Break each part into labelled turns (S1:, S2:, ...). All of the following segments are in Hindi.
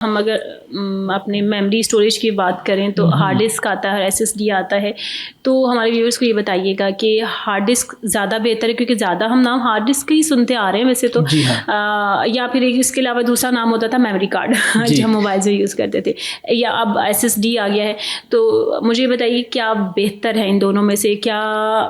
S1: हम अगर अपने मेमोरी स्टोरेज की बात करें तो हार्ड डिस्क आता है, एसएसडी आता है। तो हमारे व्यूअर्स को ये बताइएगा कि हार्ड डिस्क ज़्यादा बेहतर है, क्योंकि ज़्यादा हम नाम हार्ड डिस्क ही सुनते आ रहे हैं वैसे तो।
S2: जी हाँ।
S1: या फिर एक इसके अलावा दूसरा नाम होता था मेमोरी कार्ड जो हम मोबाइल से यूज़ करते थे, या अब एसएसडी आ गया है। तो मुझे बताइए क्या बेहतर है इन दोनों में से, क्या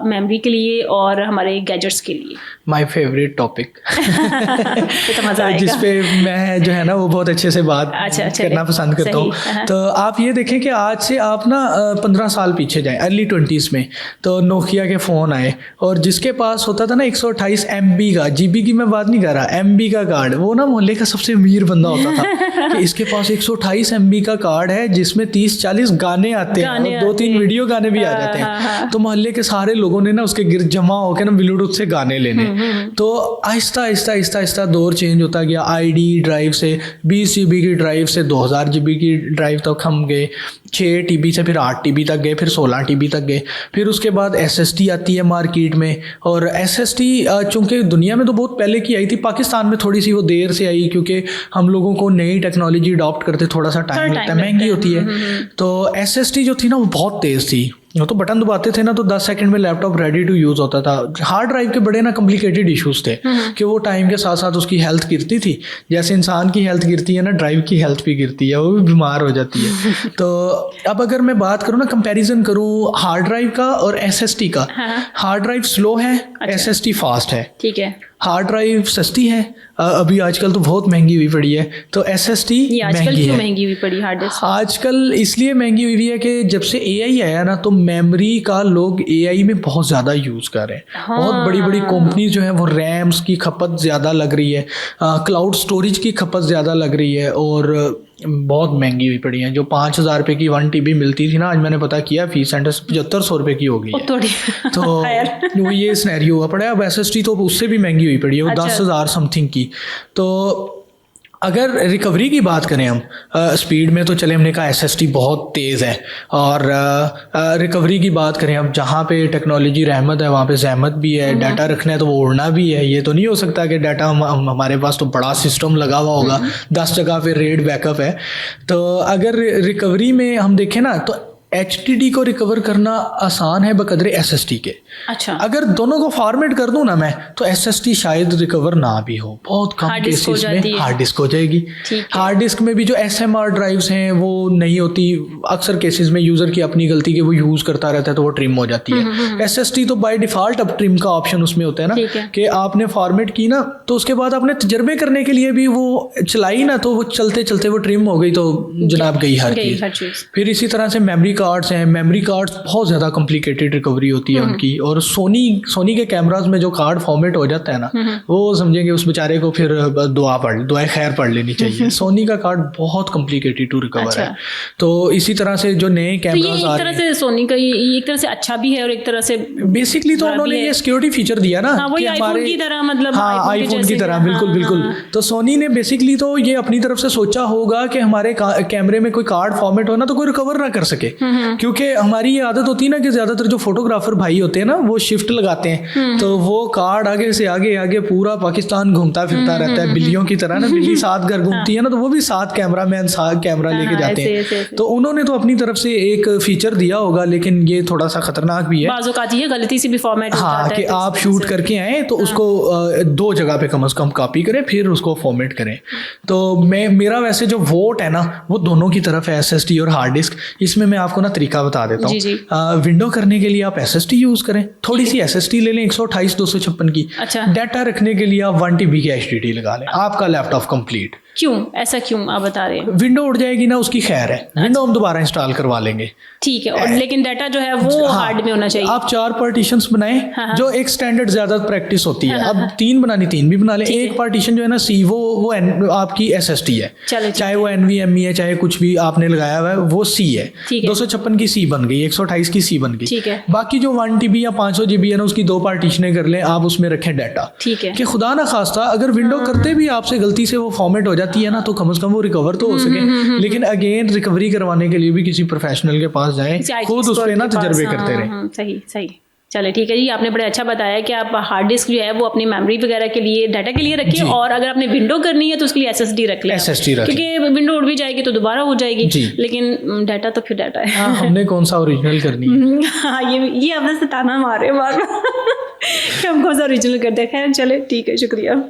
S1: मेमोरी के लिए और हमारे गैजेट्स के लिए?
S2: माय फेवरेट टॉपिक
S1: तो मज़ा आएगा,
S2: जिसपे मैं जो है ना वो बहुत अच्छे से बात करना पसंद करता हूँ। तो आप ये देखें कि आज से आप ना 15 साल पीछे जाएं, अर्ली 20s में, तो नोकिया के फ़ोन आए और जिसके पास होता था ना 128 MB का, GB की मैं बात नहीं कर रहा, MB का कार्ड, वो ना मोहल्ले का सबसे अमीर बंदा होता था कि इसके पास 128 MB का कार्ड है जिसमें 30-40 गाने आते हैं और 2-3 वीडियो गाने भी आ जाते हैं। तो मोहल्ले के सारे लोगों ने ना उसके गिर जमा होकर ना ब्लूटूथ से गाने लेने। तो आहिस्ता आहिस्ता आहिस्ता आहिस्ता दौर चेंज होता गया। ID ड्राइव से 20 GB की ड्राइव से 2000 GB की ड्राइव तक हम गए, 6 TB से फिर 8 TB तक गए, फिर 16 TB तक गए, फिर उसके बाद SSD आती है मार्केट में। और SSD चूँकि दुनिया में तो बहुत पहले की आई थी, पाकिस्तान में थोड़ी सी वो देर से आई क्योंकि हम लोगों को नई टेक्नोलॉजी अडॉप्ट करते थोड़ा सा टाइम लगता है, महंगी होती है। तो SSD जो थी ना वो बहुत तेज़ थी, वो तो बटन दबाते थे ना तो 10 सेकंड में लैपटॉप रेडी टू यूज़ होता था। हार्ड ड्राइव के बड़े ना कॉम्प्लिकेटेड इश्यूज थे कि वो टाइम के साथ साथ उसकी हेल्थ गिरती थी, जैसे इंसान की हेल्थ गिरती है ना, ड्राइव की हेल्थ भी गिरती है, वो भी बीमार हो जाती है। तो अब अगर मैं बात करूँ ना, कंपैरिजन करूँ हार्ड ड्राइव का और SSD का, हार्ड ड्राइव स्लो है, SSD फास्ट है।
S1: ठीक है।
S2: हार्ड ड्राइव सस्ती है, अभी आजकल तो बहुत महंगी हुई पड़ी है, तो SSD महंगी है।
S1: महंगी हुई पड़ी हार्ड डिस्क?
S2: आजकल इसलिए महंगी हुई है कि जब से AI आया ना तो मेमोरी का लोग AI में बहुत ज़्यादा यूज़ कर रहे हैं। बहुत बड़ी बड़ी कंपनी जो है वो रैम्स की खपत ज़्यादा लग रही है, क्लाउड स्टोरेज की खपत ज़्यादा लग रही है और बहुत महंगी हुई पड़ी है। जो 5000 रुपये की 1 TB मिलती थी ना, आज मैंने पता किया फीस सेंटर 7500 रुपये की हो गई है। तो वो ये सिनेरियो हुआ पड़ा है। अब SSD तो उससे भी महंगी हुई पड़ी है, वो 10,000 समथिंग की। तो अगर रिकवरी की बात करें हम स्पीड में, तो चले हमने कहा SSD बहुत तेज़ है, और रिकवरी की बात करें अब, जहाँ पे टेक्नोलॉजी रहमत है वहाँ पे जहमत भी है। डाटा रखना है तो वो उड़ना भी है। ये तो नहीं हो सकता कि डाटा हमारे पास तो बड़ा सिस्टम लगा हुआ होगा 10 जगह पे रेड बैकअप है। तो अगर रिकवरी में हम देखें ना तो HDD को रिकवर करना आसान है बकदरे SSD के।
S1: अच्छा। अगर
S2: दोनों को फॉर्मेट कर दूं ना मैं, तो SSD शायद रिकवर ना भी हो, बहुत कम केसेस में हार्ड डिस्क हो जाएगी। हार्ड डिस्क में भी जो SMR ड्राइव्स हैं वो नहीं होती, अक्सर केसेस में यूज़र की अपनी गलती के वो यूज़ करता रहता है तो वो ट्रिम हो जाती है। SSD तो बाय डिफ़ॉल्ट अब ट्रिम का ऑप्शन उसमें होता है ना, कि आपने फॉर्मेट की ना तो उसके बाद आपने तजर्बे करने के लिए भी वो चलाई ना, तो वो चलते चलते वो ट्रिम हो गई तो जनाब गई हर चीज़। फिर इसी तरह से मेमोरी कार्ड्स हैं, मेमोरी कार्ड्स बहुत ज़्यादा कॉम्प्लिकेटेड रिकवरी होती है उनकी। और सोनी के कैमराज में जो कार्ड फॉर्मेट हो जाता है ना, वो समझेंगे उस बेचारे को फिर दुआ खैर पढ़ लेनी चाहिए। सोनी का कार्ड बहुत कॉम्प्लिकेटेड टू रिकवर है। तो इसी तरह से जो नए कैमराज आ रहे हैं, एक तरह से
S1: सोनी का एक तरह से अच्छा भी है और एक तरह से
S2: बेसिकली तो उन्होंने ये सिक्योरिटी फीचर दिया ना,
S1: कि आईफोन की तरह, मतलब
S2: आईफोन की तरह, बिल्कुल। तो सोनी ने बेसिकली तो ये अपनी तरफ से सोचा होगा कि हमारे कैमरे में कोई कार्ड फॉर्मेट हो ना तो कोई रिकवर ना कर सके, क्योंकि हमारी ये आदत होती है ना कि ज्यादातर जो फोटोग्राफर भाई होते हैं ना वो शिफ्ट लगाते हैं, तो वो कार्ड आगे से आगे पूरा पाकिस्तान घूमता फिरता रहता है, बिल्लियों की तरह ना, बिल्ली 7 घर घूमती है ना, तो वो भी 7 कैमरामैन 7 कैमरा लेके जाते हैं। तो उन्होंने तो अपनी तरफ से एक फीचर दिया होगा, लेकिन ये थोड़ा सा खतरनाक भी है,
S1: गलती से भी फॉर्मेट हो जाता है
S2: कि आप शूट करके आए तो उसको 2 जगह पे कम से कम कॉपी करें फिर उसको फॉर्मेट करें। तो मेरा वैसे जो वोट है ना वो दोनों की तरफ है, SSD और हार्ड डिस्क। इसमें मैं आपको ना तरीका बता देता हूँ। विंडो करने के लिए आप SSD यूज करें, थोड़ी सी SSD ले लें 128 256 की।
S1: अच्छा।
S2: डाटा रखने के लिए आप 1 TB की HDD लगा लें, आपका लैपटॉप कंप्लीट।
S1: क्यों ऐसा, क्यों आप बता रहे हैं?
S2: विंडो उड़ जाएगी ना उसकी खैर है, विंडो हम दोबारा इंस्टॉल करवा लेंगे,
S1: ठीक है। और लेकिन डाटा जो है वो हार्ड में होना चाहिए।
S2: आप 4 पार्टीशंस बनाएं, जो एक स्टैंडर्ड ज्यादा प्रैक्टिस होती है। अब 3 बनानी 3 भी बना लें। एक पार्टीशन जो है ना C, वो आपकी SSD है, चाहे वो NVMe है चाहे कुछ भी आपने लगाया हुआ है, वो C है। 256 की C बन गई, 128 की C बन गई। बाकी जो 1 TB या 500 GB है ना उसकी 2 पार्टीशनें कर लें, आप उसमें रखें डाटा, कि खुदा ना खास्ता अगर विंडो करते भी आपसे गलती से वो फॉर्मेट हो जाती है ना तो कम से कम वो रिकवर तो हो सके। लेकिन अगेन रिकवरी करवाने के लिए भी किसी प्रोफेशनल के पास जाएं, खुद उस पे ना तजर्बे करते रहें।
S1: सही। चले ठीक है जी, आपने बड़े अच्छा बताया कि आप हार्ड डिस्क जो है वो अपनी मेमोरी वगैरह के लिए, डाटा के लिए रखिए, और अगर आपने विंडो करनी है तो उसके लिए SSD रख लें, क्योंकि विंडो उड़ भी जाएगी तो दोबारा हो जाएगी, लेकिन डाटा तो फिर डाटा है।
S2: हमने कौन सा ओरिजिनल करनी है।
S1: हाँ, ये आपने ताना मारे बार बार कि हम कौन सा ओरिजिनल करते हैं। खैर चले ठीक है, शुक्रिया।